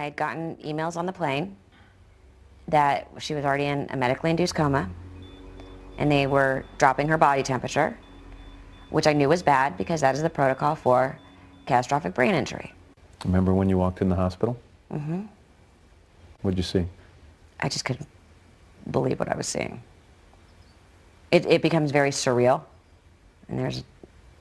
I had gotten emails on the plane that she was already in a medically induced coma, and they were dropping her body temperature, which I knew was bad because that is the protocol for catastrophic brain injury. Remember when you walked in the hospital? Mm-hmm. What'd you see? I just couldn't believe what I was seeing. It becomes very surreal. And there's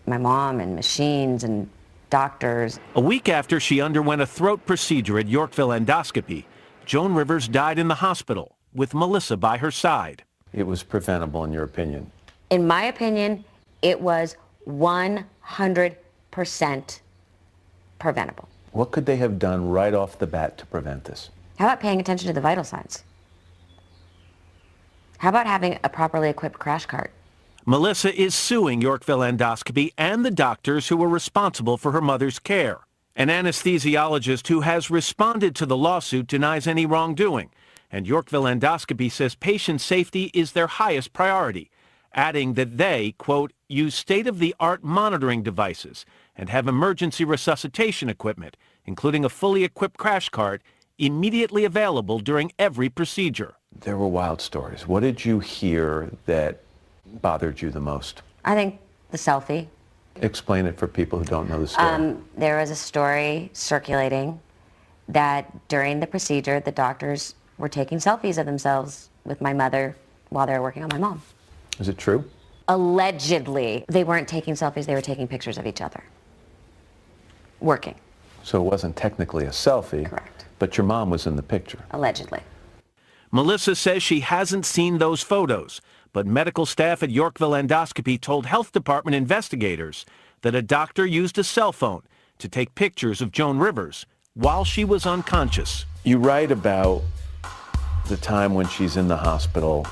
my mom and machines and doctors. A week after she underwent a throat procedure at Yorkville Endoscopy, Joan Rivers died in the hospital with Melissa by her side. It was preventable in your opinion? In my opinion, it was 100% preventable. What could they have done right off the bat to prevent this? How about paying attention to the vital signs? How about having a properly equipped crash cart? Melissa is suing Yorkville Endoscopy and the doctors who were responsible for her mother's care. An anesthesiologist who has responded to the lawsuit denies any wrongdoing, and Yorkville Endoscopy says patient safety is their highest priority, adding that they, quote, use state-of-the-art monitoring devices and have emergency resuscitation equipment, including a fully equipped crash cart, immediately available during every procedure. There were wild stories. What did you hear that bothered you the most? I think the selfie. Explain it for people who don't know the story. There was a story circulating that during the procedure, the doctors were taking selfies of themselves with my mother while they were working on my mom. Is it true? Allegedly, they weren't taking selfies, they were taking pictures of each other. Working. So it wasn't technically a selfie. Correct. But your mom was in the picture. Allegedly. Melissa says she hasn't seen those photos, but medical staff at Yorkville Endoscopy told health department investigators that a doctor used a cell phone to take pictures of Joan Rivers while she was unconscious. You write about the time when she's in the hospital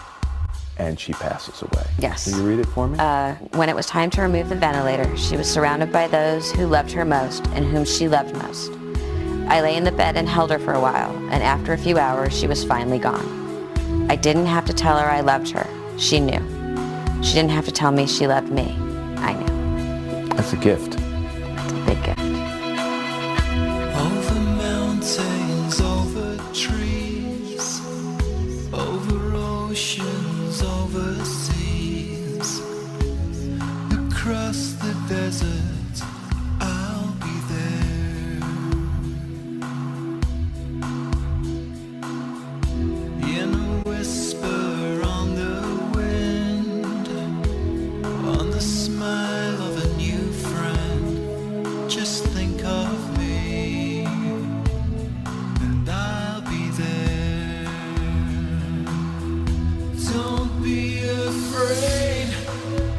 and she passes away. Yes. Can you read it for me? When it was time to remove the ventilator, she was surrounded by those who loved her most and whom she loved most. I lay in the bed and held her for a while, and after a few hours, she was finally gone. I didn't have to tell her I loved her. She knew. She didn't have to tell me she loved me. I knew. That's a gift. That's a big gift. Over mountains, over trees, over oceans, over seas, across the desert, I'll be there. In a whisper on the wind, on the smile of a new friend, just think of me, and I'll be there. Don't be afraid,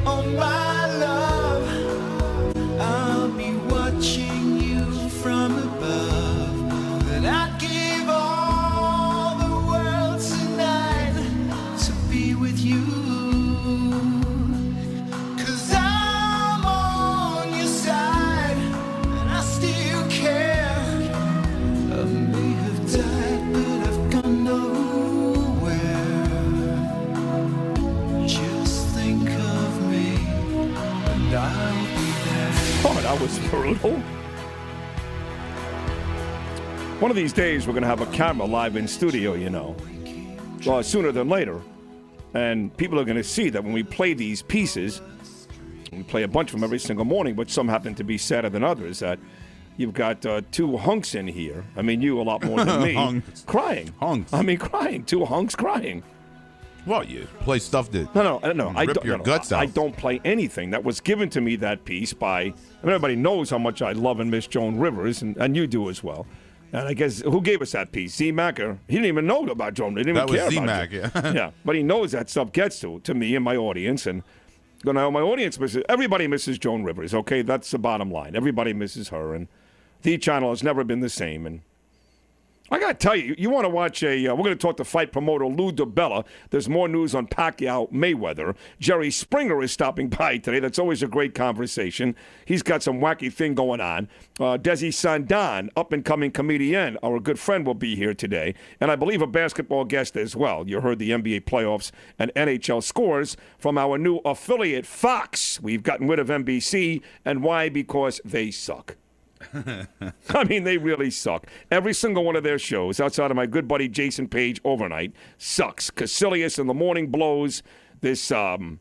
oh my love, I'll be watching you from above, and I'd give all the world tonight to be with you, 'cause I'm on your side, and I still care. I may have died, but I've gone nowhere. Just think of me, and I'll be there. Oh, that was brutal. One of these days, we're going to have a camera live in studio, you know. Well, sooner than later. And people are going to see that when we play these pieces, we play a bunch of them every single morning, but some happen to be sadder than others, that you've got two hunks in here. I mean, you a lot more than me. Hunks. Crying. Hunks. I mean, crying. Two hunks crying. Well, you play stuff that No. rip your guts out. I don't play anything. That was given to me, that piece, by... I mean, everybody knows how much I love and miss Joan Rivers, and you do as well. And I guess, who gave us that piece? Z-Mac? He didn't even know about Joan. He didn't That even was care about Z-Mac, it. yeah. Yeah, but he knows that stuff gets to me and my audience. And you know, my audience misses... Everybody misses Joan Rivers, okay? That's the bottom line. Everybody misses her. And the channel has never been the same. And I got to tell you, you want to watch we're going to talk to fight promoter Lou DiBella. There's more news on Pacquiao Mayweather. Jerry Springer is stopping by today. That's always a great conversation. He's got some wacky thing going on. Desi Sandan, up-and-coming comedian, our good friend, will be here today. And I believe a basketball guest as well. You heard the NBA playoffs and NHL scores from our new affiliate, Fox. We've gotten rid of NBC. And why? Because they suck. I mean, they really suck. Every single one of their shows, outside of my good buddy Jason Page overnight, sucks. Caecilius in the morning blows. This Donovan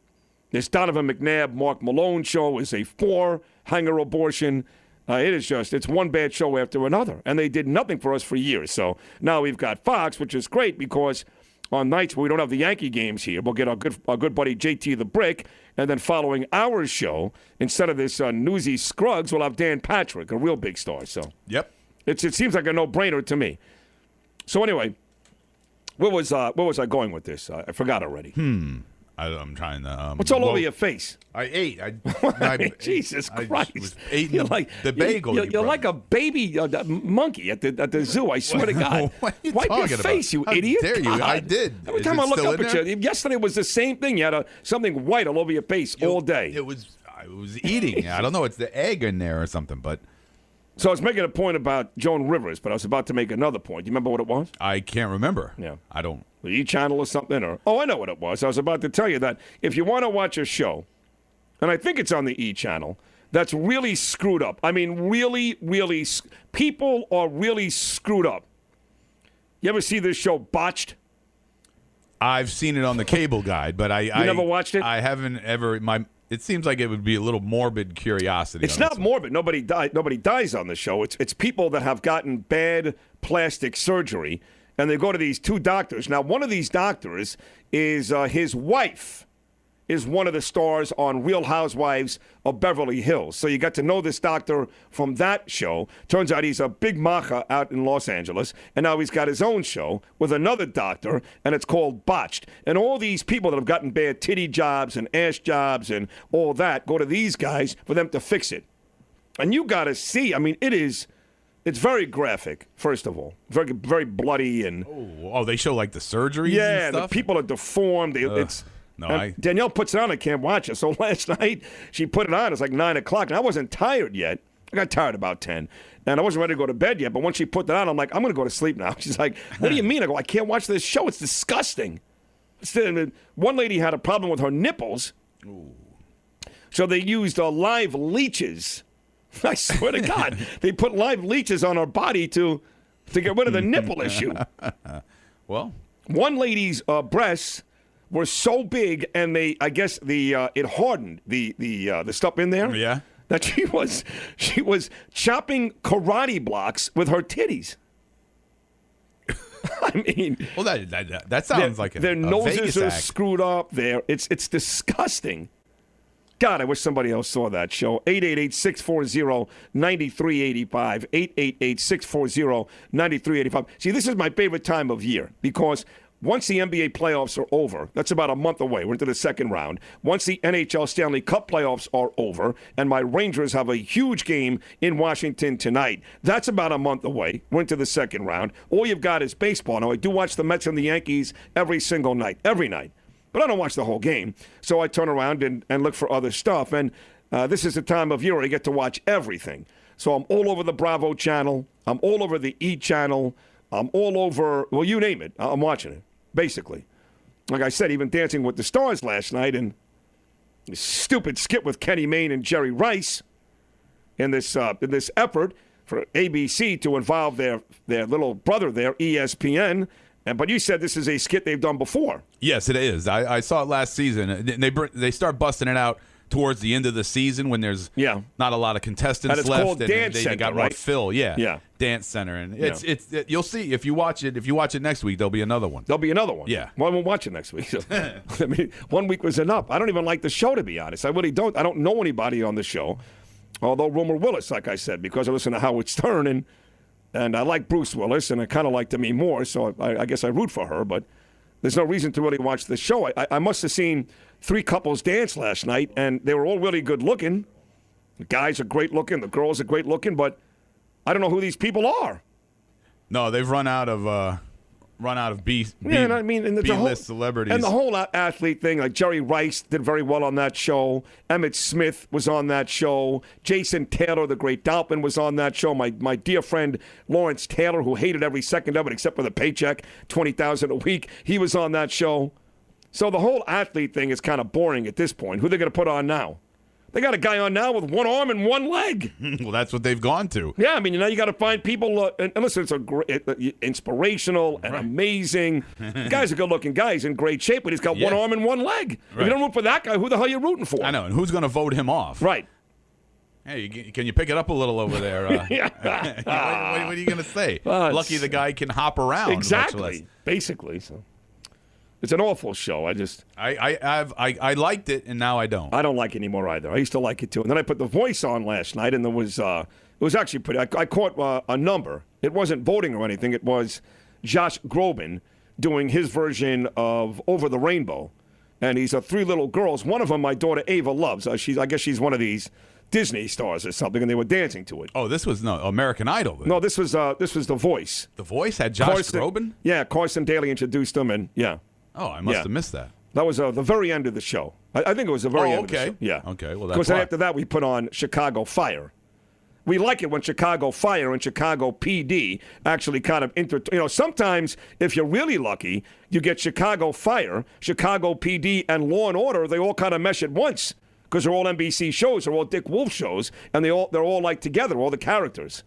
McNabb, Mark Malone show is a 4-hanger abortion. It's one bad show after another. And they did nothing for us for years. So now we've got Fox, which is great because on nights where we don't have the Yankee games here, we'll get our good buddy JT the Brick. And then following our show, instead of this newsy Scruggs, we'll have Dan Patrick, a real big star. So Yep. it seems like a no-brainer to me. So anyway, where was I going with this? I forgot already. I'm trying to. What's all over your face? I ate. Jesus Christ! Was eating You're like the bagel. You're like a baby monkey at the zoo. I swear to God. What are you Wipe talking your face, about? you idiot! How dare you? God. I did. Every Is time it I look still up in at there? you, yesterday was the same thing. You had something white all over your face all day. I was eating. I don't know. It's the egg in there or something, but. So I was making a point about Joan Rivers, but I was about to make another point. Do you remember what it was? I can't remember. Yeah. I don't. The E! Channel or something? I know what it was. I was about to tell you that if you want to watch a show, and I think it's on the E! Channel, that's really screwed up. I mean, really, really, people are really screwed up. You ever see this show Botched? I've seen it on the cable guide, but I never watched it? I haven't ever. It seems like it would be a little morbid curiosity. It's not morbid. Nobody dies on the show. It's people that have gotten bad plastic surgery, and they go to these two doctors. Now, one of these doctors is his wife is one of the stars on Real Housewives of Beverly Hills. So you got to know this doctor from that show. Turns out he's a big macha out in Los Angeles, and now he's got his own show with another doctor, and it's called Botched. And all these people that have gotten bad titty jobs and ass jobs and all that go to these guys for them to fix it. And you got to see, I mean, it's very graphic, first of all. Very, very bloody. And they show like the surgeries yeah, and stuff? the people are deformed. Danielle puts it on. I can't watch it. So last night, she put it on. It's like 9 o'clock, and I wasn't tired yet. I got tired about 10, and I wasn't ready to go to bed yet. But once she put that on, I'm like, I'm going to go to sleep now. She's like, what do you mean? I go, I can't watch this show. It's disgusting. One lady had a problem with her nipples, so they used live leeches. I swear to God, they put live leeches on her body to get rid of the nipple issue. Well, one lady's breasts were so big, and I guess it hardened the stuff in there. Yeah. That she was chopping karate blocks with her titties. I mean, well, that sounds like their a noses Vegas are act. screwed up. It's disgusting. God, I wish somebody else saw that show. 888-640-9385. 888-640-9385. See, this is my favorite time of year because once the NBA playoffs are over, that's about a month away. We're into the second round. Once the NHL Stanley Cup playoffs are over, and my Rangers have a huge game in Washington tonight, that's about a month away. We're into the second round. All you've got is baseball. Now, I do watch the Mets and the Yankees every single night, every night. But I don't watch the whole game. So I turn around and look for other stuff. And this is the time of year where I get to watch everything. So I'm all over the Bravo channel. I'm all over the E! Channel. I'm all over, well, you name it. I'm watching it, basically. Like I said, even Dancing with the Stars last night, and this stupid skit with Kenny Mayne and Jerry Rice in this effort for ABC to involve their little brother there, ESPN. But you said this is a skit they've done before. Yes, it is. I saw it last season. They start busting it out towards the end of the season when there's not a lot of contestants and it's left. Called Dance they Center, got right? more fill. Yeah. Dance Center, and you'll see if you watch it. If you watch it next week, there'll be another one. There'll be another one. Yeah. Well, I won't watch it next week. So. I mean, 1 week was enough. I don't even like the show, to be honest. I really don't. I don't know anybody on the show, although Rumor Willis, like I said, because I listen to Howard Stern and I like Bruce Willis, and I kind of like Demi Moore, so I guess I root for her, but there's no reason to really watch the show. I must have seen 3 couples dance last night, and they were all really good looking. The guys are great looking, the girls are great looking, but I don't know who these people are. No, they've run out of B-list celebrities. And the whole athlete thing, like Jerry Rice did very well on that show. Emmett Smith was on that show. Jason Taylor, the great Dolphin, was on that show. My dear friend Lawrence Taylor, who hated every second of it except for the paycheck, $20,000 a week, he was on that show. So the whole athlete thing is kind of boring at this point. Who are they going to put on now? They got a guy on now with one arm and one leg. Well, that's what they've gone to. Yeah, I mean, now you got to find people. And listen, it's a great, inspirational and amazing. The guy's a good-looking guy. He's in great shape, but he's got one arm and one leg. If you don't root for that guy, who the hell are you rooting for? I know, and who's going to vote him off? Right. Hey, can you pick it up a little over there? What are you going to say? Lucky the guy can hop around. Exactly. Basically, so. It's an awful show. I liked it, and now I don't. I don't like it anymore either. I used to like it too. And then I put The Voice on last night, and it was actually pretty. I caught a number. It wasn't voting or anything. It was Josh Groban doing his version of Over the Rainbow, and he's three little girls. One of them, my daughter Ava loves. I guess she's one of these Disney stars or something, and they were dancing to it. Oh, this was American Idol. Then. No, this was The Voice. The Voice had Josh Groban? Yeah, Carson Daly introduced him, and yeah. Oh, I must have missed that. That was the very end of the show. I think it was the very end of the show. Yeah. Okay, well, that's because after that, we put on Chicago Fire. We like it when Chicago Fire and Chicago PD actually kind of sometimes, if you're really lucky, you get Chicago Fire, Chicago PD, and Law and Order. They all kind of mesh at once because they're all NBC shows. They're all Dick Wolf shows, and they're all like together, all the characters.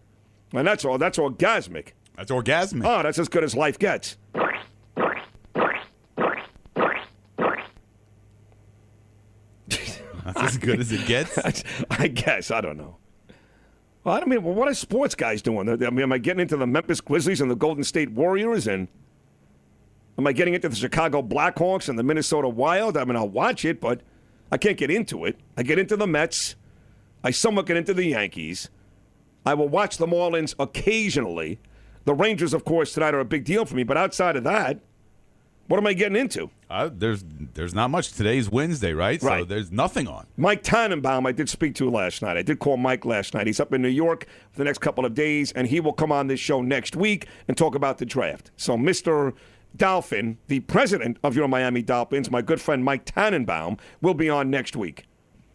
And that's orgasmic. That's orgasmic. Oh, that's as good as life gets. That's as good as it gets? I guess. I don't know. Well, I mean, what are sports guys doing? I mean, am I getting into the Memphis Grizzlies and the Golden State Warriors? And am I getting into the Chicago Blackhawks and the Minnesota Wild? I mean, I'll watch it, but I can't get into it. I get into the Mets. I somewhat get into the Yankees. I will watch the Marlins occasionally. The Rangers, of course, tonight are a big deal for me. But outside of that, what am I getting into? There's not much. Today's Wednesday, right? So there's nothing on. Mike Tannenbaum, I did speak to last night. I did call Mike last night. He's up in New York for the next couple of days, and he will come on this show next week and talk about the draft. So Mr. Dolphin, the president of your Miami Dolphins, my good friend Mike Tannenbaum, will be on next week,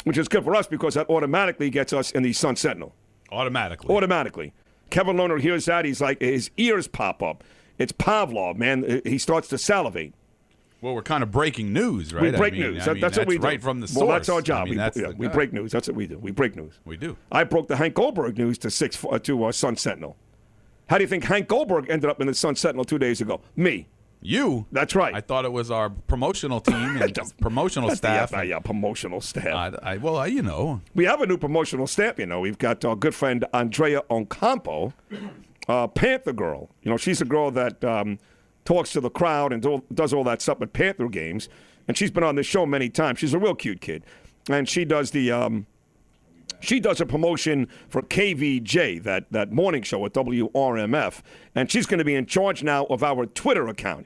which is good for us because that automatically gets us in the Sun Sentinel. Automatically. Kevin Lerner hears that. He's like, his ears pop up. It's Pavlov, man. He starts to salivate. Well, we're kind of breaking news, right? We break news. That's what we do. Right from the source. Well, that's our job. We break news. That's what we do. We break news. We do. I broke the Hank Goldberg news to Sun Sentinel. How do you think Hank Goldberg ended up in the Sun Sentinel 2 days ago? Me. You? That's right. I thought it was our promotional team and promotional staff. Promotional staff. You know. We have a new promotional staff, you know. We've got our good friend Andrea Oncampo, Panther Girl. You know, she's a girl that talks to the crowd and does all that stuff at Panther games. And she's been on this show many times. She's a real cute kid. And she does a promotion for KVJ, that morning show at WRMF. And she's going to be in charge now of our Twitter account.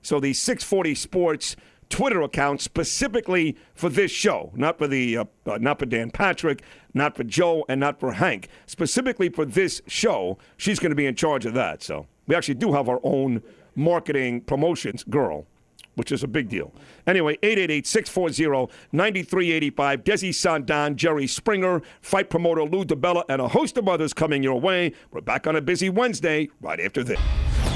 So the 640 Sports Twitter account specifically for this show, not for Dan Patrick, not for Joe, and not for Hank. Specifically for this show, she's going to be in charge of that. So we actually do have our own marketing promotions girl, which is a big deal. Anyway, 888-640-9385. Desi Sandan, Jerry Springer, fight promoter Lou DiBella, and a host of others coming your way. We're back on a busy Wednesday right after this.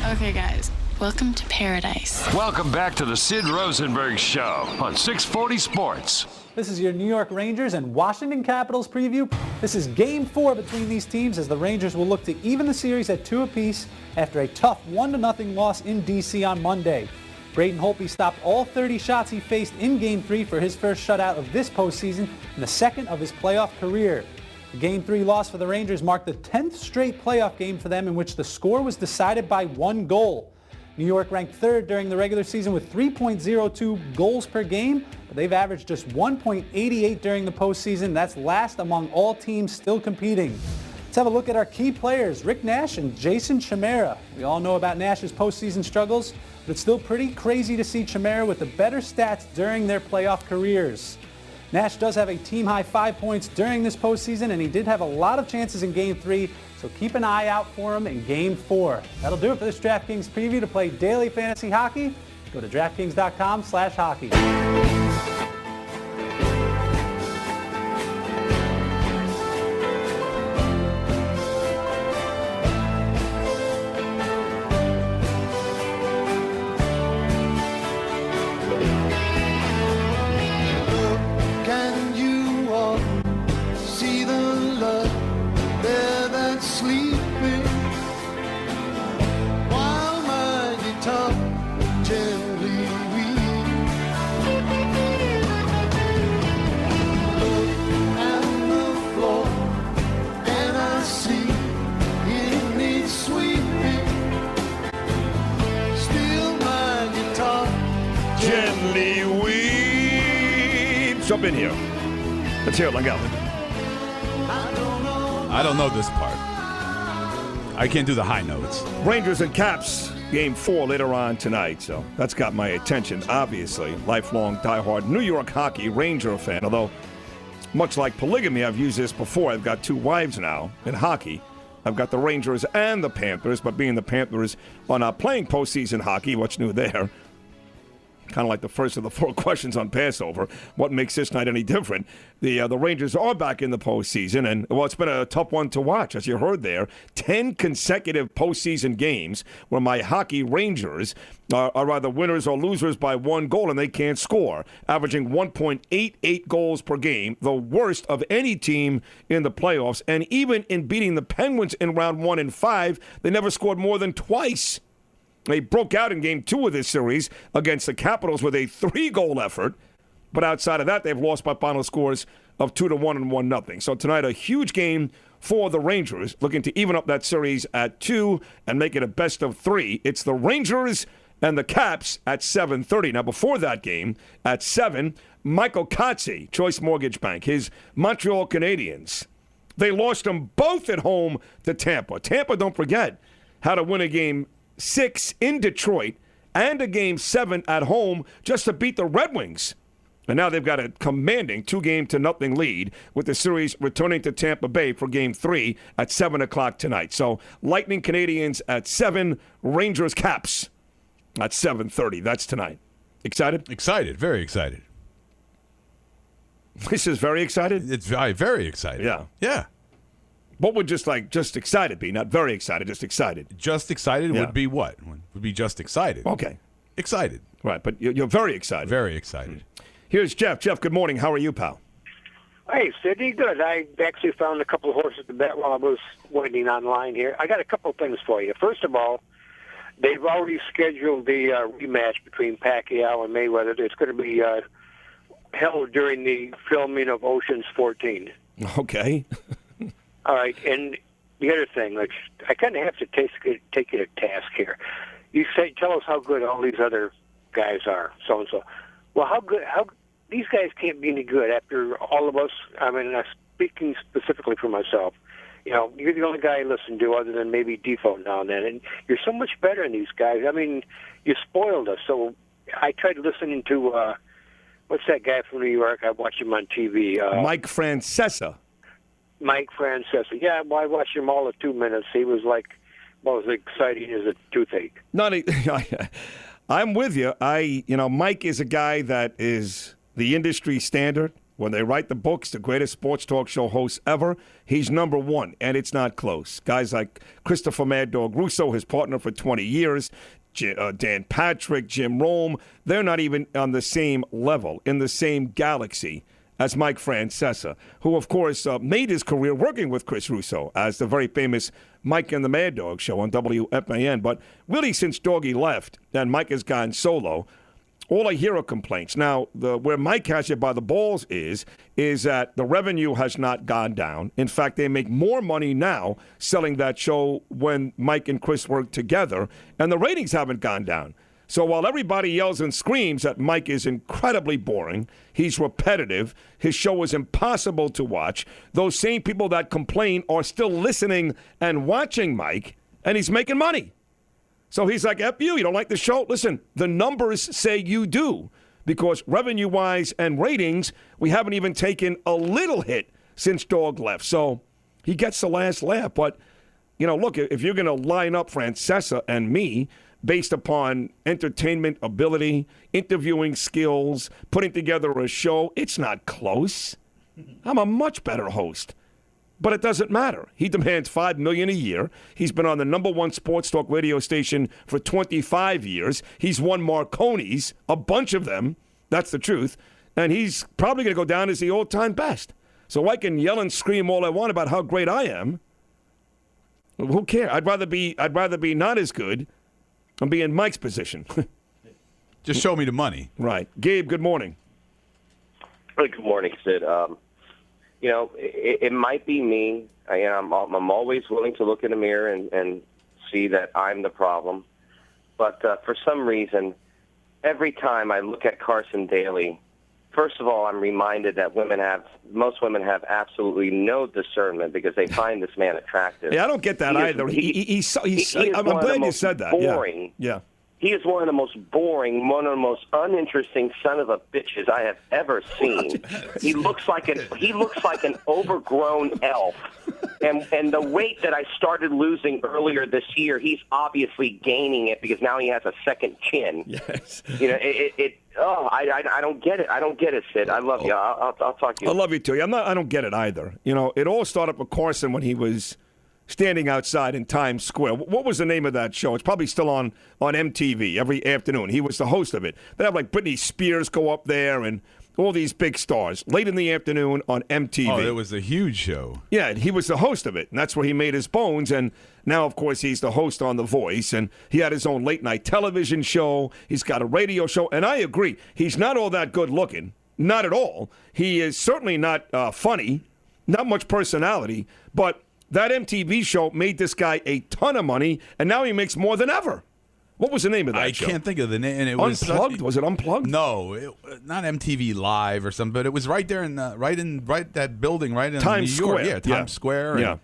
Okay, guys, welcome to paradise. Welcome back to the Sid Rosenberg Show on 640 Sports. This is your New York Rangers and Washington Capitals preview. This is Game 4 between these teams as the Rangers will look to even the series at 2 apiece after a tough 1-0 loss in D.C. on Monday. Braden Holtby stopped all 30 shots he faced in Game 3 for his first shutout of this postseason and the second of his playoff career. The Game 3 loss for the Rangers marked the 10th straight playoff game for them in which the score was decided by 1 goal. New York ranked third during the regular season with 3.02 goals per game, but they've averaged just 1.88 during the postseason. That's last among all teams still competing. Let's have a look at our key players, Rick Nash and Jason Chimera. We all know about Nash's postseason struggles, but it's still pretty crazy to see Chimera with the better stats during their playoff careers. Nash does have a team-high 5 points during this postseason, and he did have a lot of chances in Game 3, so keep an eye out for him in Game 4. That'll do it for this DraftKings preview. To play daily fantasy hockey, go to DraftKings.com/hockey. Can you walk he weeps. Jump in here. Let's hear it, Langell. I don't know this part. I can't do the high notes. Rangers and Caps, Game 4 later on tonight. So that's got my attention, obviously. Lifelong diehard New York hockey Ranger fan. Although, much like polygamy, I've used this before. I've got 2 wives now in hockey. I've got the Rangers and the Panthers, but being the Panthers are not playing postseason hockey, what's new there? Kind of like the first of the 4 questions on Passover. What makes this night any different? The Rangers are back in the postseason, and, well, it's been a tough one to watch, as you heard there. 10 consecutive postseason games where my hockey Rangers are either winners or losers by 1 goal, and they can't score, averaging 1.88 goals per game, the worst of any team in the playoffs. And even in beating the Penguins in round 1 and 5, they never scored more than twice. They broke out in Game 2 of this series against the Capitals with a 3-goal effort. But outside of that, they've lost by final scores of 2-1 and 1-0. So tonight, a huge game for the Rangers, looking to even up that series at 2 and make it a best of 3. It's the Rangers and the Caps at 7:30. Now, before that game, at 7, Michael Kotze, Choice Mortgage Bank, his Montreal Canadiens. They lost them both at home to Tampa. Tampa, don't forget, had to win a Game 6 in Detroit and a Game 7 at home just to beat the Red Wings. And now they've got a commanding 2-0 lead with the series returning to Tampa Bay for Game 3 at 7 o'clock tonight. So Lightning Canadiens at 7, Rangers Caps at 7:30. That's tonight. Excited? Excited. Very excited. This is very excited? It's very excited. Yeah. Yeah. What would just excited be? Not very excited, just excited. Just excited would be what? Would be just excited. Okay. Excited. Right, but you're very excited. Very excited. Here's Jeff. Jeff, good morning. How are you, pal? Hey, Sidney, good. I actually found a couple of horses to bet while I was waiting online here. I got a couple of things for you. First of all, they've already scheduled the rematch between Pacquiao and Mayweather. It's going to be held during the filming of Ocean's 14. Okay. All right, and the other thing, like, I kind of have to take you to task here. You say, tell us how good all these other guys are, so and so. Well, how these guys can't be any good after all of us. I mean, speaking specifically for myself, you know, you're the only guy I listen to other than maybe Defoe now and then, and you're so much better than these guys. I mean, you spoiled us. So I tried listening to what's that guy from New York? I watch him on TV. Mike Francesa. Mike Francesa. Yeah, well, I watched him all of 2 minutes. He was like, well, as exciting as a toothache. I'm with you. Mike is a guy that is the industry standard. When they write the books, the greatest sports talk show host ever, he's number 1, and it's not close. Guys like Christopher Mad Dog Russo, his partner for 20 years, Dan Patrick, Jim Rome, they're not even on the same level, in the same galaxy as Mike Francesa, who, of course, made his career working with Chris Russo as the very famous Mike and the Mad Dog show on WFAN. But really, since Doggy left and Mike has gone solo, all I hear are complaints. Now, where Mike has you by the balls is that the revenue has not gone down. In fact, they make more money now selling that show when Mike and Chris work together, and the ratings haven't gone down. So while everybody yells and screams that Mike is incredibly boring, he's repetitive, his show is impossible to watch, those same people that complain are still listening and watching Mike, and he's making money. So he's like, F you don't like the show? Listen, the numbers say you do, because revenue-wise and ratings, we haven't even taken a little hit since Dog left. So he gets the last laugh. But, look, if you're going to line up Francesa and me based upon entertainment ability, interviewing skills, putting together a show, it's not close. I'm a much better host. But it doesn't matter. He demands $5 million a year. He's been on the number 1 sports talk radio station for 25 years. He's won Marconi's, a bunch of them. That's the truth. And he's probably going to go down as the all-time best. So I can yell and scream all I want about how great I am. Who cares? I'd rather be not as good and be in Mike's position. Just show me the money. Right. Gabe, good morning. Good morning, Sid. It might be me. I'm always willing to look in the mirror and see that I'm the problem. But for some reason, every time I look at Carson Daly, first of all, I'm reminded that most women have absolutely no discernment because they find this man attractive. Yeah, I don't get that either. I'm glad you said that. Boring. Yeah. He is one of the most boring, one of the most uninteresting son of a bitches I have ever seen. He looks like an overgrown elf. And the weight that I started losing earlier this year, he's obviously gaining it because now he has a second chin. Yes. You know, I don't get it. I don't get it, Sid. I love you. I'll talk to you. I love you too. I don't get it either. You know, it all started with Carson when he was standing outside in Times Square. What was the name of that show? It's probably still on MTV every afternoon. He was the host of it. They have like Britney Spears go up there and all these big stars late in the afternoon on MTV. Oh, it was a huge show. Yeah, he was the host of it, and that's where he made his bones. And now, of course, he's the host on The Voice, and he had his own late-night television show. He's got a radio show, and I agree. He's not all that good-looking, not at all. He is certainly not funny, not much personality, but that MTV show made this guy a ton of money, and now he makes more than ever. What was the name of that show? I can't think of the name. And it was Unplugged? Was it Unplugged? No, not MTV Live or something, but it was right there in that building right in Times New York. Square. Yeah, Times Square. Yeah.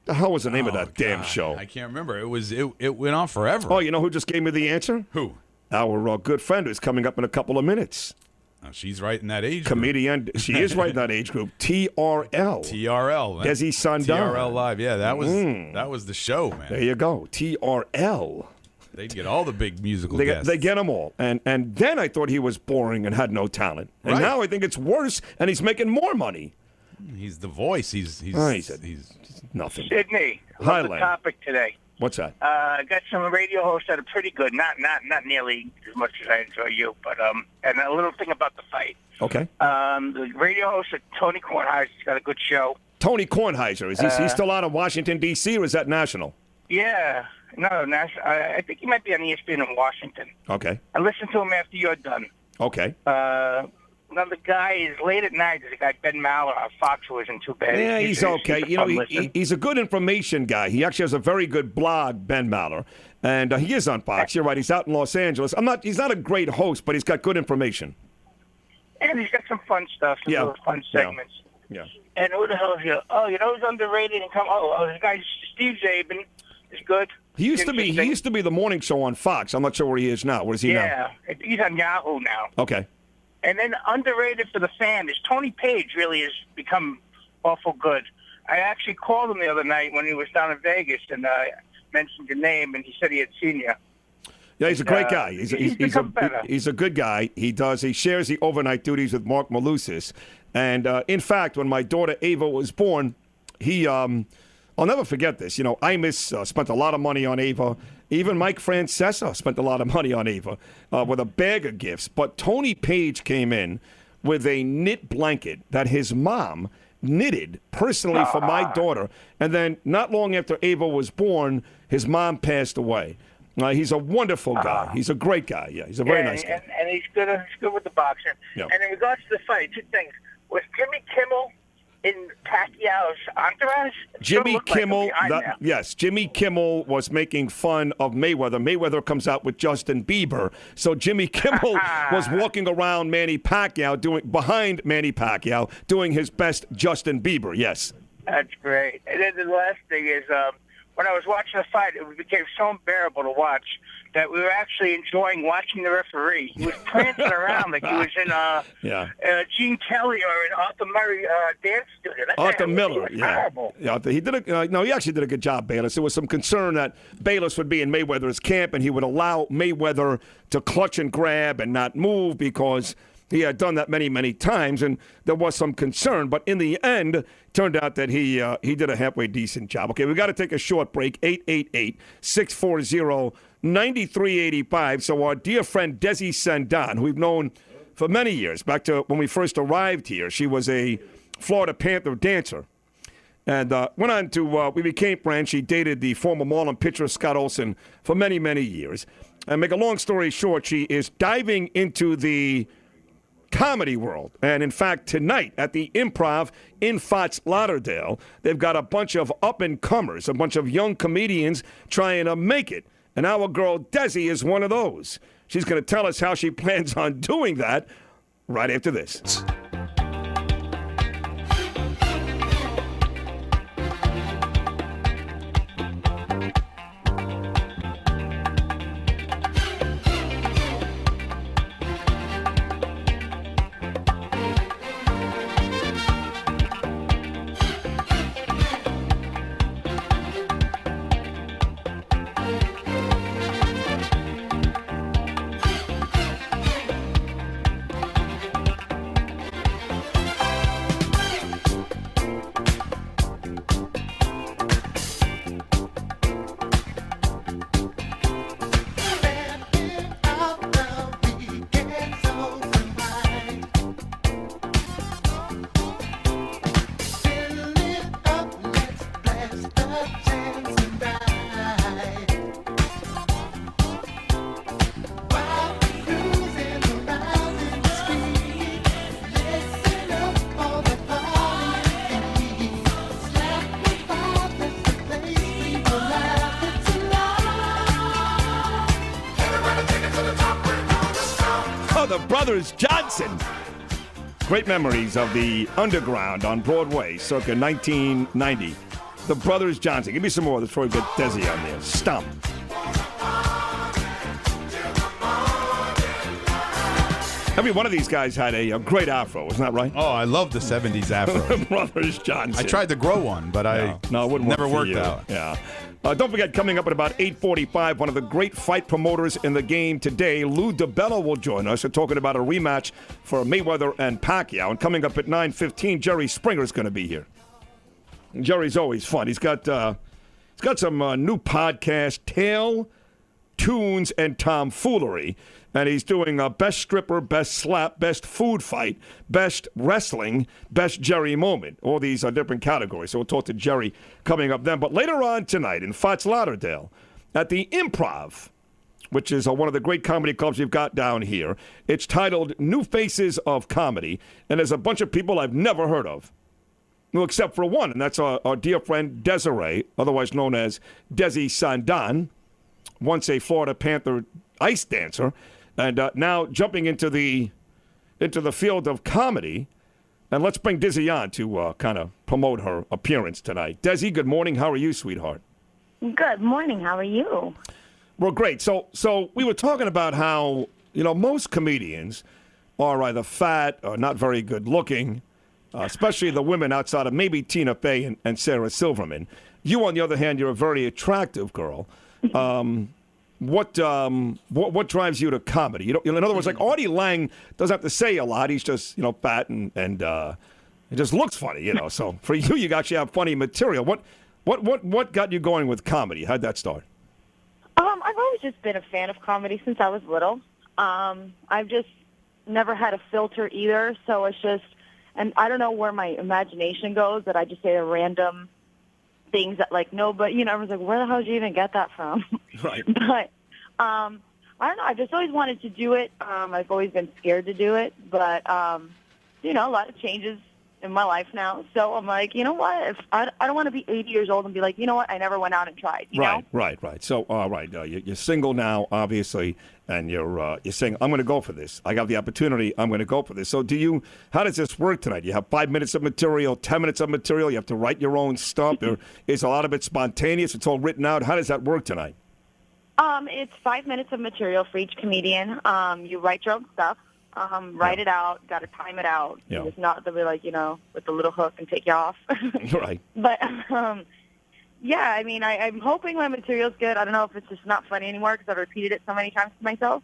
The hell was the name of that damn show? I can't remember. It went on forever. Oh, you know who just gave me the answer? Who? Our good friend who's coming up in a couple of minutes. Oh, she's right in that age Comedian. group. She is right in that age group. TRL. TRL. Desi Sandan. TRL Live. Yeah, that was the show, man. There you go. TRL. They'd get all the big musical guests. They get them all. And then I thought he was boring and had no talent. And now I think it's worse, and he's making more money. He's the voice. He's nothing. Sydney, Hi, love the Len. topic today. What's that? I got some radio hosts that are pretty good. Not nearly as much as I enjoy you, but and a little thing about the fight. Okay. The radio host Tony Kornheiser's got a good show. Tony Kornheiser. Is he still out of Washington, D.C., or is that national? Yeah. No, national. I think he might be on ESPN in Washington. Okay. I listened to him after you're done. Okay. Another guy is late at night. There's a guy, Ben Maller on Fox, who isn't too bad. Yeah, he's okay. You know, he's a good information guy. He actually has a very good blog, Ben Maller, and he is on Fox. You're right. He's out in Los Angeles. He's not a great host, but he's got good information. And he's got some fun stuff, some little fun segments. Yeah. And who the hell is he? Oh, you know who's underrated? And this guy Steve Zabin is good. He used to be the morning show on Fox. I'm not sure where he is now. Where is he now? Yeah, he's on Yahoo now. Okay. And then underrated for the fan is Tony Page. Really has become awful good. I actually called him the other night when he was down in Vegas and mentioned your name, and he said he had seen you. Yeah, he's a great guy. He's a good guy. He shares the overnight duties with Mark Malusis. And in fact, when my daughter Ava was born, I'll never forget this. You know, Imus spent a lot of money on Ava. Even Mike Francesa spent a lot of money on Ava with a bag of gifts. But Tony Page came in with a knit blanket that his mom knitted personally for my daughter. And then not long after Ava was born, his mom passed away. He's a wonderful guy. He's a great guy. Yeah, he's a very nice guy. And he's good with the boxing. Yeah. And in regards to the fight, two things. Was Jimmy Kimmel in Pacquiao's entourage? Jimmy Kimmel, yes, Jimmy Kimmel was making fun of Mayweather. Mayweather comes out with Justin Bieber, so Jimmy Kimmel was walking around behind Manny Pacquiao, doing his best Justin Bieber. Yes, that's great. And then the last thing is, when I was watching the fight, it became so unbearable to watch that we were actually enjoying watching the referee. He was prancing around like he was in Gene Kelly or an Arthur Murray dance studio. Arthur Miller, horrible. Yeah, he did he actually did a good job, Bayless. There was some concern that Bayless would be in Mayweather's camp and he would allow Mayweather to clutch and grab and not move because he had done that many, many times, and there was some concern. But in the end, it turned out that he did a halfway decent job. Okay, we've got to take a short break, 888-640-9385. So our dear friend Desi Sandan, who we've known for many years, back to when we first arrived here, she was a Florida Panther dancer. And went on to, we became friends. She dated the former Marlin pitcher Scott Olson for many, many years. And make a long story short, she is diving into the comedy world. And in fact, tonight at the Improv in Fort Lauderdale, they've got a bunch of up-and-comers, a bunch of young comedians trying to make it. And our girl Desi is one of those. She's going to tell us how she plans on doing that right after this. The Brothers Johnson. Great memories of the Underground on Broadway circa 1990. The Brothers Johnson. Give me some more before we get Desi on there. Stump. Every one of these guys had a great afro, isn't that right? Oh, I love the 70s afro. Brothers Johnson. I tried to grow one, but it wouldn't never worked out. Yeah. Don't forget, coming up at about 8:45, one of the great fight promoters in the game today, Lou DiBella, will join us. We're talking about a rematch for Mayweather and Pacquiao. And coming up at 9:15, Jerry Springer's going to be here. And Jerry's always fun. He's got some new podcast, Tale, Tunes, and Tomfoolery. And he's doing best stripper, best slap, best food fight, best wrestling, best Jerry moment. All these are different categories. So we'll talk to Jerry coming up then. But later on tonight in Fort Lauderdale at the Improv, which is one of the great comedy clubs we've got down here, it's titled New Faces of Comedy. And there's a bunch of people I've never heard of. Well, except for one, and that's our dear friend Desiree, otherwise known as Desi Sandan, once a Florida Panther ice dancer. And now jumping into the field of comedy, and let's bring Desi on to kind of promote her appearance tonight. Desi, good morning. How are you, sweetheart? Good morning. How are you? Well, great. So we were talking about how most comedians are either fat or not very good looking, especially the women outside of maybe Tina Fey and Sarah Silverman. You, on the other hand, you're a very attractive girl. What drives you to comedy? In other words, like Artie Lang doesn't have to say a lot. He's just fat and it just looks funny. So for you actually have funny material. What got you going with comedy? How'd that start? I've always just been a fan of comedy since I was little. I've just never had a filter either. So it's just, and I don't know where my imagination goes, that I just say the random things that everyone's like, where the hell did you even get that from? Right. But I don't know. I've just always wanted to do it. I've always been scared to do it, but a lot of changes in my life now. So I'm like, you know what? If I don't want to be 80 years old and be like, you know what? I never went out and tried. You know? Right. So, you're single now, obviously, and you're saying, I'm going to go for this. I got the opportunity. I'm going to go for this. So how does this work tonight? You have 5 minutes of material, 10 minutes of material. You have to write your own stuff. Or is a lot of it spontaneous? It's all written out. How does that work tonight? It's 5 minutes of material for each comedian. You write your own stuff. Write it out. Got to time it out. Yeah. It's not that we're like, with the little hook and take you off. Right. But, yeah, I mean, I'm hoping my material's good. I don't know if it's just not funny anymore because I've repeated it so many times to myself.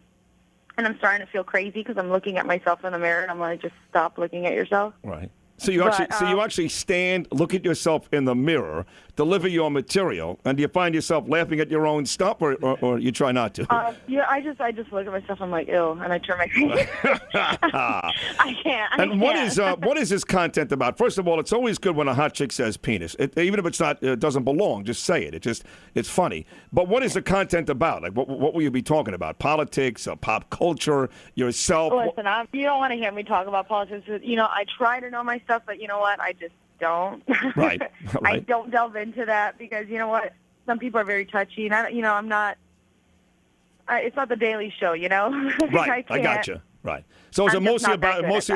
And I'm starting to feel crazy because I'm looking at myself in the mirror and I'm like, just stop looking at yourself. Right. So you actually stand, look at yourself in the mirror, deliver your material, and do you find yourself laughing at your own stuff, or you try not to? Yeah, I just look at myself. I'm like, ew, and I turn my face. I can't. What is this content about? First of all, it's always good when a hot chick says penis, even if it's not, it doesn't belong. Just say it. It's funny. But what is the content about? Like, what will you be talking about? Politics, pop culture, yourself? Listen, you don't want to hear me talk about politics. I try to know my stuff, but you know what? I just don't. Right. I don't delve into that because you know what? Some people are very touchy, and I'm not it's not the Daily Show, you know. Right, I gotcha. Right. So is it mostly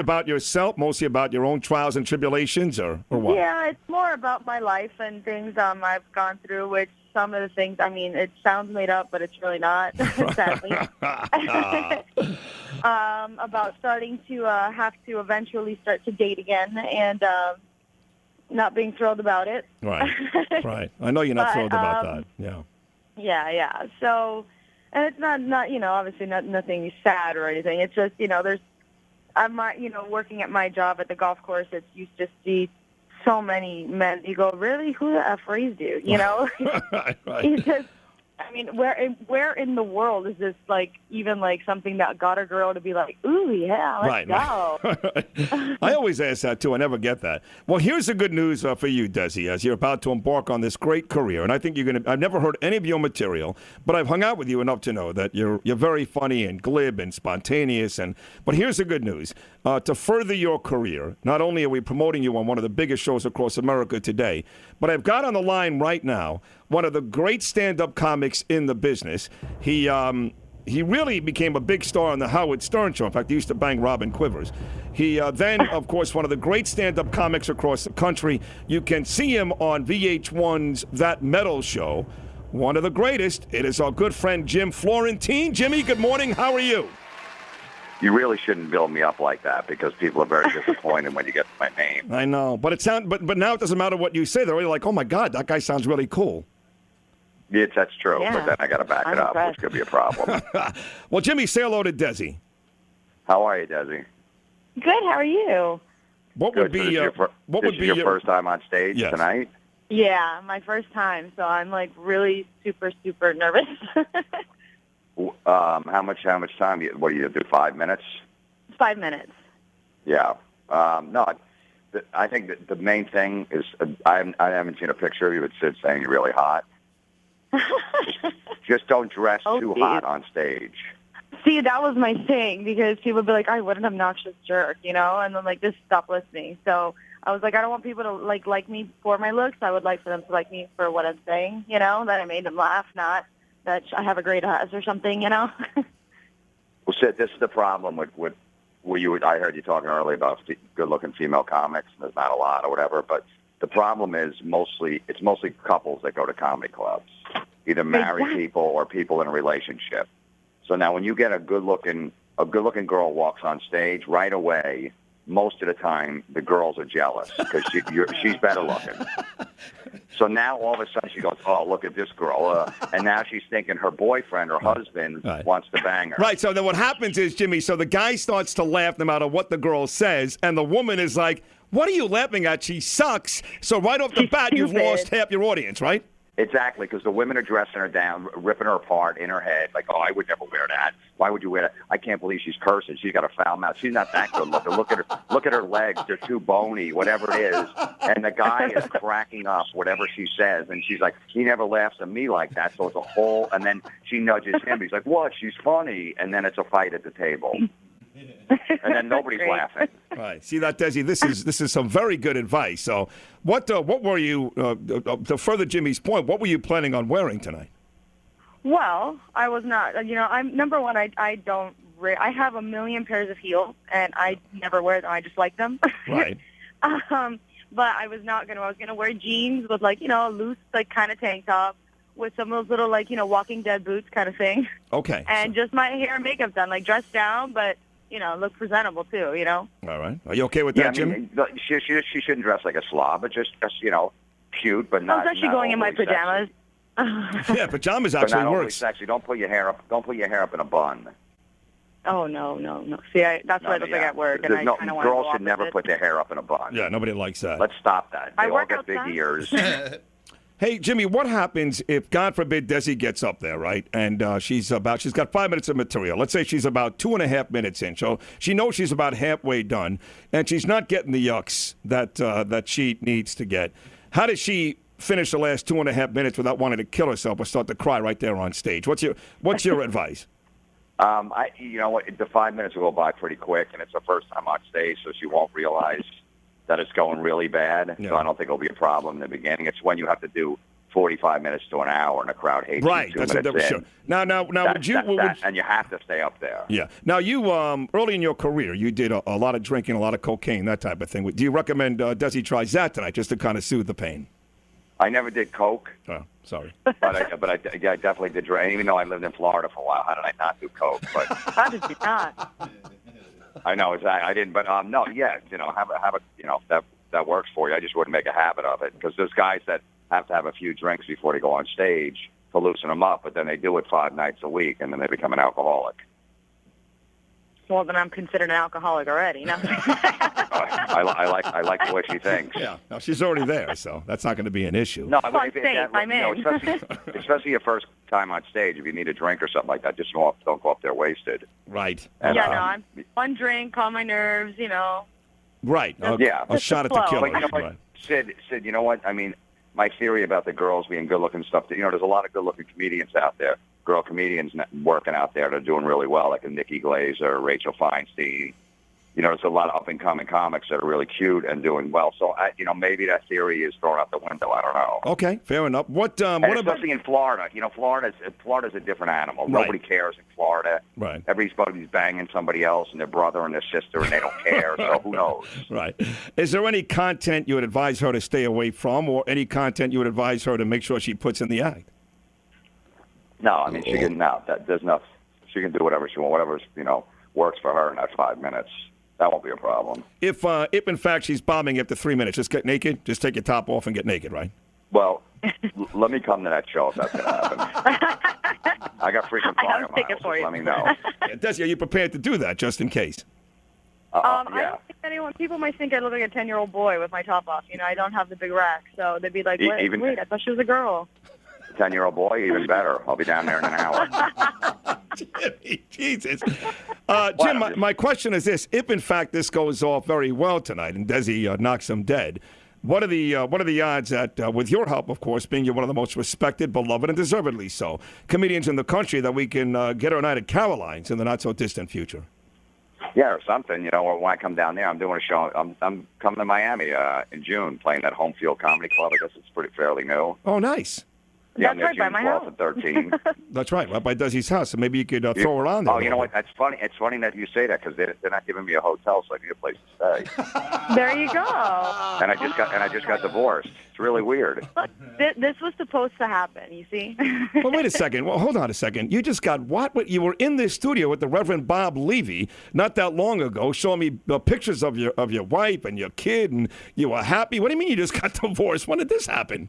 about yourself, mostly about your own trials and tribulations, or what? Yeah, it's more about my life and things I've gone through, which some of the things, I mean, it sounds made up, but it's really not, sadly. About starting to have to eventually start to date again and not being thrilled about it. Right, right. I know you're not thrilled about that. Yeah. Yeah. So, and it's not obviously nothing sad or anything. It's just, I'm working at my job at the golf course. It's you just see so many men. You go, really? Who the F raised you? You know? Right. It's just, I mean, where in the world is this even something that got a girl to be like, ooh, yeah, let's go? I always ask that too. I never get that. Well, here's the good news for you, Desi, as you're about to embark on this great career. And I think I've never heard any of your material, but I've hung out with you enough to know that you're very funny and glib and spontaneous. But here's the good news. To further your career, not only are we promoting you on one of the biggest shows across America today, but I've got on the line right now one of the great stand-up comics in the business. He really became a big star on the Howard Stern Show. In fact, he used to bang Robin Quivers. He then, of course, one of the great stand-up comics across the country. You can see him on VH1's That Metal Show. One of the greatest. It is our good friend Jim Florentine. Jimmy, good morning. How are you? You really shouldn't build me up like that because people are very disappointed when you get my name. I know, but now it doesn't matter what you say. They're really like, oh my God, that guy sounds really cool. Yes, that's true, but then I got to back it up, which could be a problem. Well, Jimmy, say hello to Desi. How are you, Desi? Good. How are you? What would be your first time on stage tonight? Yeah, my first time, so I'm really super, super nervous. How much time? What do you do? 5 minutes? 5 minutes. Yeah. No, I think that the main thing is I haven't seen a picture of you, but Sid saying you're really hot. Just don't dress too hot on stage. See, that was my thing because people would be like, "I what an obnoxious jerk," and then just stop listening. So I was like, I don't want people to like me for my looks. I would like for them to like me for what I'm saying. That I made them laugh, not that I have a great ass or something. Well, Sid, this is the problem with I heard you talking earlier about good-looking female comics. There's not a lot or whatever, but the problem is it's mostly couples that go to comedy clubs, either married people or people in a relationship. So now when you get a good-looking girl walks on stage, right away, most of the time the girls are jealous because she's better looking. So now all of a sudden she goes, oh, look at this girl. And now she's thinking her boyfriend or husband wants to bang her. Right. So then what happens is, Jimmy, so the guy starts to laugh no matter what the girl says, and the woman is like, what are you laughing at? She sucks. So right off the bat, you've lost half your audience, right? Exactly, because the women are dressing her down, ripping her apart in her head. Like, oh, I would never wear that. Why would you wear that? I can't believe she's cursing. She's got a foul mouth. She's not that good looking. Look at her legs. They're too bony, whatever it is. And the guy is cracking up, whatever she says. And she's like, he never laughs at me like that. So it's a whole, and then she nudges him. He's like, what? She's funny. And then it's a fight at the table. And then nobody's laughing. Right. See that, Desi? This is some very good advice. So, what were you to further Jimmy's point? What were you planning on wearing tonight? Well, I was not. I'm number one. I don't. I have a million pairs of heels, and I never wear them. I just like them. Right. But I was not gonna. I was gonna wear jeans with a loose kind of tank top with some of those little Walking Dead boots kind of thing. Okay. And just my hair and makeup done, dressed down, but. Look presentable too, All right. Are you okay with that, Jimmy? She shouldn't dress like a slob, but just cute, but not. I was actually going in my pajamas. Yeah, pajamas but actually not works. Sexy. Don't put your hair up. Don't put your hair up in a bun. Oh no. See, that's what I look like at work, and I kind of want to girls should never put their hair up in a bun. Yeah, nobody likes that. Let's stop that. They all get big ears. Hey, Jimmy, what happens if, God forbid, Desi gets up there, right? And she's got 5 minutes of material. Let's say she's about 2.5 minutes in. So she knows she's about halfway done, and she's not getting the yucks that she needs to get. How does she finish the last 2.5 minutes without wanting to kill herself or start to cry right there on stage? What's your advice? The 5 minutes will go by pretty quick, and it's her first time on stage, so she won't realize that it's going really bad. Yeah. So I don't think it'll be a problem in the beginning. It's when you have to do 45 minutes to an hour, and the crowd hates Right, you 2 that's a minutes different in. show. Now, And you have to stay up there. Yeah. Now, you early in your career, you did a lot of drinking, a lot of cocaine, that type of thing. Do you recommend Desi tries that tonight just to kind of soothe the pain? I never did coke. Oh, sorry. But I definitely did drink. Even though I lived in Florida for a while, how did I not do coke? But How did you not? I know exactly. I didn't. But no, yeah, have a that works for you. I just wouldn't make a habit of it because there's guys that have to have a few drinks before they go on stage to loosen them up, but then they do it 5 nights a week, and then they become an alcoholic. Well, then I'm considered an alcoholic already. No. I like the way she thinks. Yeah, no, she's already there, so that's not going to be an issue. No, I'm safe. I'm in. Especially your first time on stage, if you need a drink or something like that, just don't go up there wasted. Right. And, I'm one drink, calm my nerves, Right. Yeah. A shot at the killer. But you know what, Right. Sid, you know what? I mean, my theory about the girls being good-looking stuff, there's a lot of good-looking comedians out there, girl comedians working out there that are doing really well, like a Nikki Glaser, Rachel Feinstein. There's a lot of up-and-coming comics that are really cute and doing well. So, maybe that theory is thrown out the window. I don't know. Okay, fair enough. What especially about in Florida? Florida's a different animal. Right. Nobody cares in Florida. Right. Everybody's banging somebody else and their brother and their sister, and they don't care. So who knows? Right. Is there any content you would advise her to stay away from, or any content you would advise her to make sure she puts in the act? No, I mean she can. No, there's nothing. She can do whatever she wants. Whatever works for her in that 5 minutes. That won't be a problem. If in fact she's bombing after 3 minutes, just get naked. Just take your top off and get naked, right? Well, let me come to that show if that's going to happen. I got frequent flyer miles. Just let me know. Desi, are you prepared to do that just in case? I don't think people might think I look like a 10-year-old boy with my top off. I don't have the big rack, so they'd be like, wait, I thought she was a girl. 10-year-old boy, even better. I'll be down there in an hour. Jimmy, Jesus. Jim, my question is this. If, in fact, this goes off very well tonight and Desi knocks him dead, what are the odds that, with your help, of course, being you're one of the most respected, beloved, and deservedly so, comedians in the country, that we can get her a night at Caroline's in the not-so-distant future? Yeah, or something. Or when I come down there, I'm doing a show. I'm coming to Miami in June, playing at Home Field Comedy Club. I guess it's fairly new. Oh, nice. Yeah, That's right by my house. 13. That's right by Desi's house. So maybe you could throw her on there. Oh, you know what? That's funny. It's funny that you say that because they're not giving me a hotel, so I need a place to stay. There you go. And I just got divorced. It's really weird. Look, this was supposed to happen. You see? Well, wait a second. Well, hold on a second. You just got what? You were in this studio with the Reverend Bob Levy not that long ago, showing me pictures of your wife and your kid, and you were happy. What do you mean you just got divorced? When did this happen?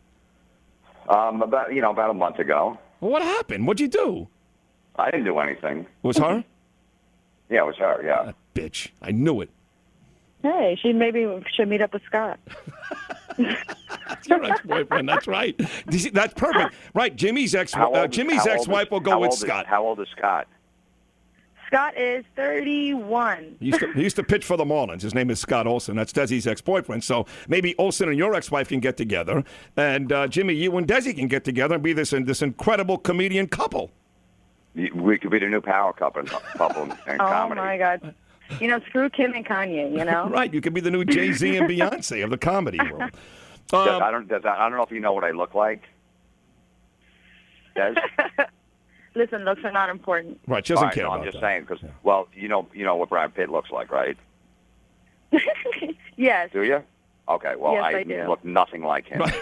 About a month ago. Well, what happened? What'd you do? I didn't do anything. It was her? Yeah, it was her. Yeah. That bitch. I knew it. Hey, she maybe should meet up with Scott. That's your ex-boyfriend. That's right. That's perfect. Right. Jimmy's ex-wife will go with Scott. How old is Scott? Scott is 31. He used to pitch for the Marlins. His name is Scott Olson. That's Desi's ex-boyfriend. So maybe Olson and your ex-wife can get together, and Jimmy, you and Desi can get together and be this incredible comedian couple. We could be the new power couple in comedy. Oh my God! Screw Kim and Kanye. Right. You could be the new Jay-Z and Beyonce of the comedy world. I don't know if you know what I look like. Des? Listen, looks are not important. Right, she doesn't care about I'm just that. saying because, well, you know what Brad Pitt looks like, right? Yes. Do you? Okay. Well, Yes, I I do. look nothing like him. It's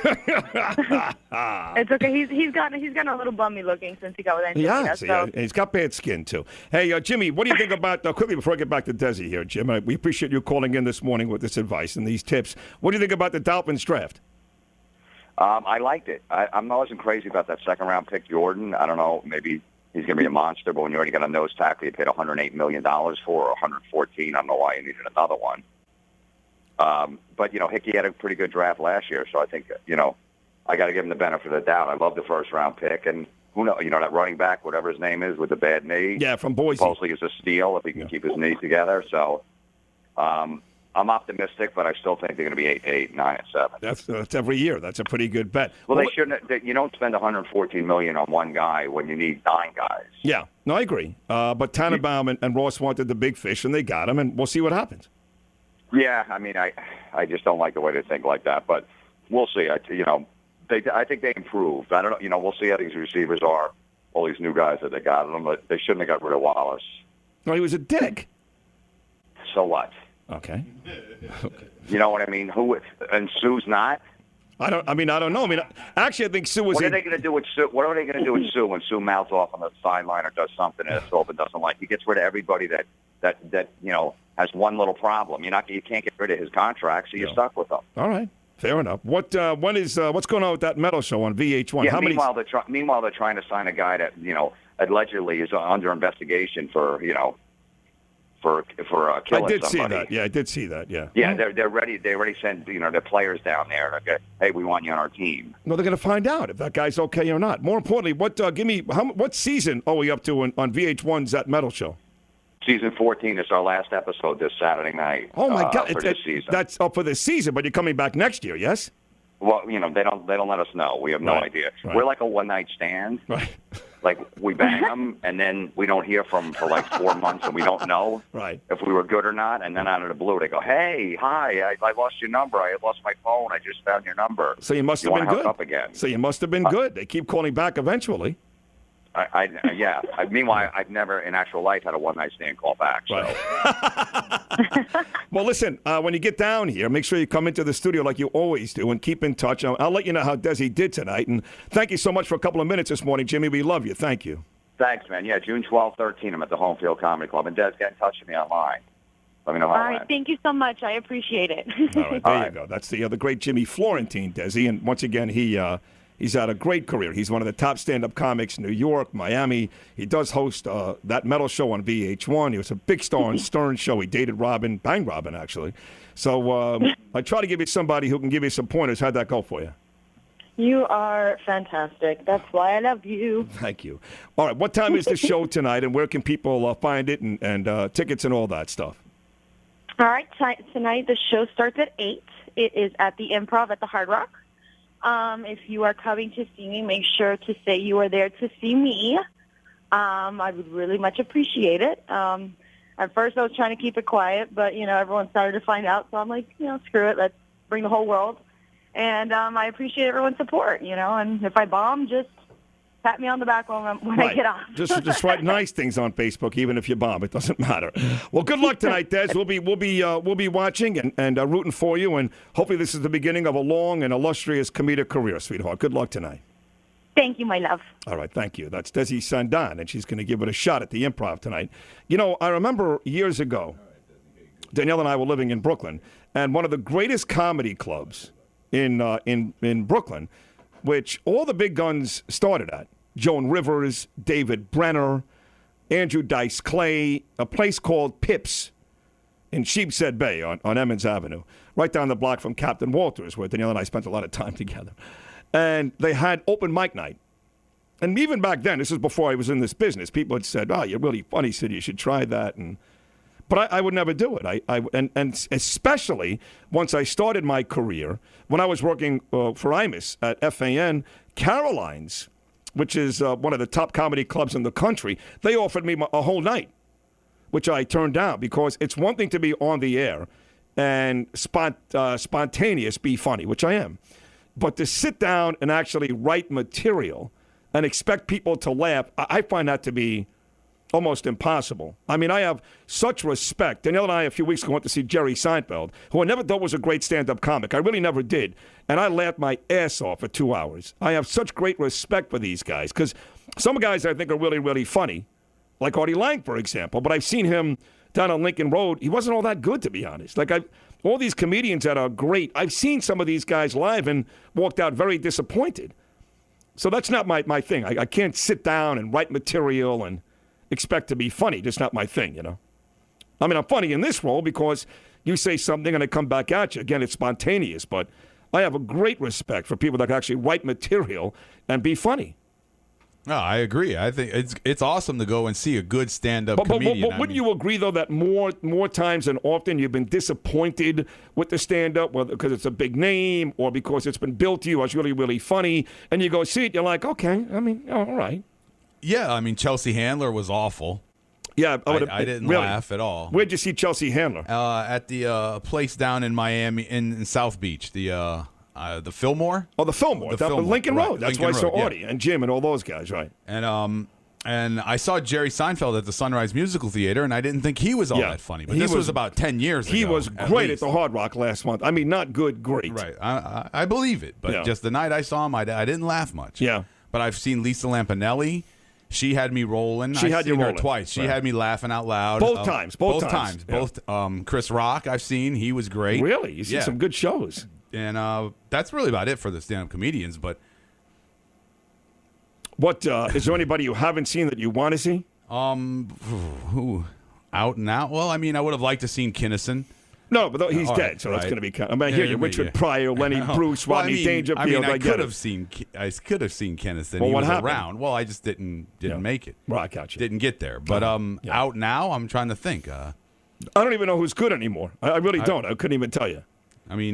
okay. He's gotten a little bummy looking since he got with Angelina. Yeah, he's got bad skin too. Hey, Jimmy, what do you think about quickly before I get back to Desi here, Jim? We appreciate you calling in this morning with this advice and these tips. What do you think about the Dolphins draft? I liked it. I wasn't crazy about that second-round pick, Jordan. I don't know. Maybe he's going to be a monster, but when you already got a nose tackle you paid $108 million for, or $114, I don't know why you needed another one. But, Hickey had a pretty good draft last year, so I think, I got to give him the benefit of the doubt. I love the first-round pick, and who knows, that running back, whatever his name is, with the bad knee. Yeah, from Boise. Supposedly is a steal if he can keep his knees together. So I'm optimistic, but I still think they're going to be 8-8, 9-7. That's every year. That's a pretty good bet. Well, they shouldn't. You don't spend $114 million on one guy when you need 9 guys. Yeah, no, I agree. But Tannenbaum and Ross wanted the big fish, and they got him, and we'll see what happens. Yeah, I mean, I just don't like the way they think like that, but we'll see. I think they improved. I don't know. You know, we'll see how these receivers are. All these new guys that they got them, but they shouldn't have got rid of Wallace. No, he was a dick. So what? Okay. You know what I mean? And Sue's not. I don't know. I mean, actually, I think Sue was. What are they going to do with Sue? What are they going to do with Sue when Sue mouths off on the sideline or does something that Silva doesn't like? He gets rid of everybody that you know has one little problem. You can't get rid of his contract, so you're stuck with him. All right. Fair enough. What's going on with that metal show on VH1? Yeah. Meanwhile, they're trying to sign a guy that allegedly is under investigation for killing somebody. I did see that. Yeah, I did see that. Yeah. Yeah, they're ready. They already sent their players down there. To, hey, we want you on our team. No, they're going to find out if that guy's okay or not. More importantly, what season are we up to on VH1's That Metal Show? Season 14 is our last episode this Saturday night. Oh my God! For this season. That's up for this season, but you're coming back next year, yes? Well, they don't let us know. We have no idea. Right. We're like a one-night stand. Right. Like we bang them, and then we don't hear from them for like 4 months, and we don't know if we were good or not. And then out of the blue, they go, "Hey, hi, I lost your number. I lost my phone. I just found your number. So you must have been hook good. Up again. So you must have been good. They keep calling back eventually. Meanwhile, I've never in actual life had a one-night stand call back. So. Right. Well, listen, when you get down here, make sure you come into the studio like you always do and keep in touch. I'll let you know how Desi did tonight. And thank you so much for a couple of minutes this morning, Jimmy. We love you. Thank you. Thanks, man. Yeah, June 12th, 13, I'm at the Home Field Comedy Club. And Des, get in touch with me online. Let me know how All right, thank you so much. I appreciate it. All right, there you go. That's the great Jimmy Florentine, Desi. And once again, he's had a great career. He's one of the top stand-up comics in New York, Miami. He does host That Metal Show on VH1. He was a big star on Stern Show. He dated Robin, banged Robin, actually. So I try to give you somebody who can give you some pointers. How'd that go for you? You are fantastic. That's why I love you. Thank you. All right, what time is the show tonight, and where can people find it and tickets and all that stuff? All right, tonight the show starts at 8. It is at the Improv at the Hard Rock. If you are coming to see me, make sure to say you are there to see me. I would really much appreciate it. At first, I was trying to keep it quiet, but, everyone started to find out. So I'm like, screw it. Let's bring the whole world. And I appreciate everyone's support, And if I bomb, just pat me on the back when I get off. just write nice things on Facebook, even if you bomb. It doesn't matter. Well, good luck tonight, Des. We'll be watching and rooting for you, and hopefully this is the beginning of a long and illustrious comedic career, sweetheart. Good luck tonight. Thank you, my love. All right, thank you. That's Desi Sandan, and she's going to give it a shot at the Improv tonight. I remember years ago, Danielle and I were living in Brooklyn, and one of the greatest comedy clubs in Brooklyn, which all the big guns started at. Joan Rivers, David Brenner, Andrew Dice Clay, a place called Pips in Sheepshead Bay on Emmons Avenue, right down the block from Captain Walters, where Danielle and I spent a lot of time together. And they had open mic night. And even back then, this is before I was in this business, people had said, "Oh, you're really funny, Sid, you should try that." But I would never do it. And especially once I started my career, when I was working for Imus at FAN, Caroline's, which is one of the top comedy clubs in the country, they offered me a whole night, which I turned down because it's one thing to be on the air and spontaneous, be funny, which I am. But to sit down and actually write material and expect people to laugh, I find that to be almost impossible. I mean, I have such respect. Danielle and I, a few weeks ago, went to see Jerry Seinfeld, who I never thought was a great stand-up comic. I really never did. And I laughed my ass off for 2 hours. I have such great respect for these guys, because some guys I think are really, really funny, like Artie Lang, for example. But I've seen him down on Lincoln Road. He wasn't all that good, to be honest. All these comedians that are great, I've seen some of these guys live and walked out very disappointed. So that's not my thing. I can't sit down and write material and expect to be funny. Just not my thing, I mean, I'm funny in this role because you say something and I come back at you. Again, it's spontaneous, but I have a great respect for people that can actually write material and be funny. No, I agree. I think it's awesome to go and see a good stand-up comedian. But wouldn't you agree, though, that more times than often you've been disappointed with the stand-up, whether because it's a big name or because it's been built to you as really, really funny, and you go see it, you're like, okay, I mean, all right. Yeah, I mean, Chelsea Handler was awful. Yeah, I didn't laugh at all. Where'd you see Chelsea Handler? At the place down in Miami, in South Beach, the The Fillmore. Oh, the Fillmore. Lincoln Road. That's why I saw Artie and Jim and all those guys, right? And I saw Jerry Seinfeld at the Sunrise Musical Theater, and I didn't think he was all that funny. But this was about 10 years ago. He was great at the Hard Rock last month. I mean, not good, great. Right. I believe it. But just the night I saw him, I didn't laugh much. Yeah. But I've seen Lisa Lampanelli. She had me rolling. She had you rolling. Her twice. She had me laughing out loud. Both times. Yeah. Chris Rock, I've seen. He was great. Really? You see some good shows. And that's really about it for the stand-up comedians. But what is there anybody you haven't seen that you want to see? Who out and out? Well, I mean, I would have liked to seen Kinnison. No, but he's dead, so that's going to be. I mean, I hear you, Richard Pryor, Lenny Bruce, Rodney Dangerfield. I mean, I could have seen Kinnison. Well, he what was happened? around. Well, I just didn't make it. Well, I got you. Didn't get there. But out now, I'm trying to think. I don't even know who's good anymore. I really don't. I couldn't even tell you. I mean,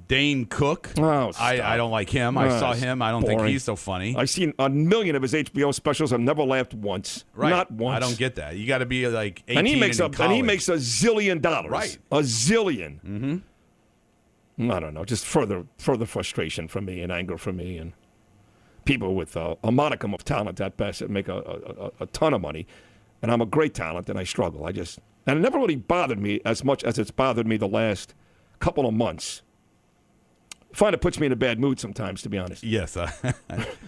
Dane Cook. Oh, I don't like him. I saw him. I don't think he's so funny. I've seen a million of his HBO specials. I've never laughed once. Right. Not once. I don't get that. You got to be like 18 and he makes and he makes $1 zillion. Right. $1 zillion. Mm-hmm. I don't know. Just further frustration from me and anger from me and people with a modicum of talent at best that make a ton of money. And I'm a great talent and I struggle. And it never really bothered me as much as it's bothered me the last couple of months. I find it puts me in a bad mood sometimes, to be honest. Yes.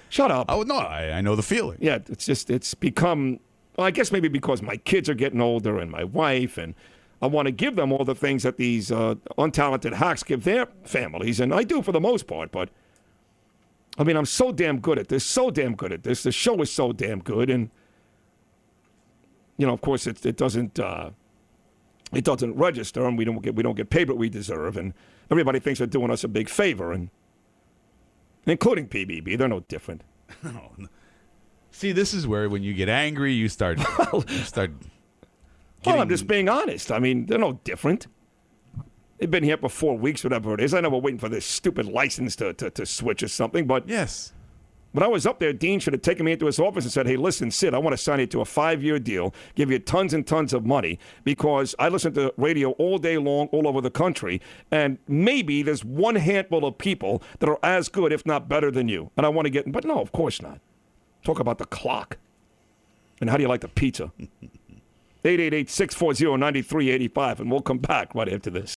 Shut up. Oh, no, I know the feeling. Yeah, it's become, well, I guess maybe because my kids are getting older and my wife, and I want to give them all the things that these untalented hacks give their families, and I do for the most part, but I mean, I'm so damn good at this, The show is so damn good, and, you know, of course, it doesn't register, and we don't get paid what we deserve, and everybody thinks they're doing us a big favor, and including PBB, they're no different. See, this is where when you get angry, you start. Well, I'm just being honest. I mean, they're no different. They've been here for 4 weeks, whatever it is. I know we're waiting for this stupid license to switch or something, but yes. When I was up there, Dean should have taken me into his office and said, hey, listen, Sid, I want to sign you to a 5-year deal, give you tons and tons of money, because I listen to radio all day long, all over the country, and maybe there's one handful of people that are as good, if not better than you. And I want to get, but no, of course not. Talk about the clock. And how do you like the pizza? 888-640-9385, and we'll come back right after this.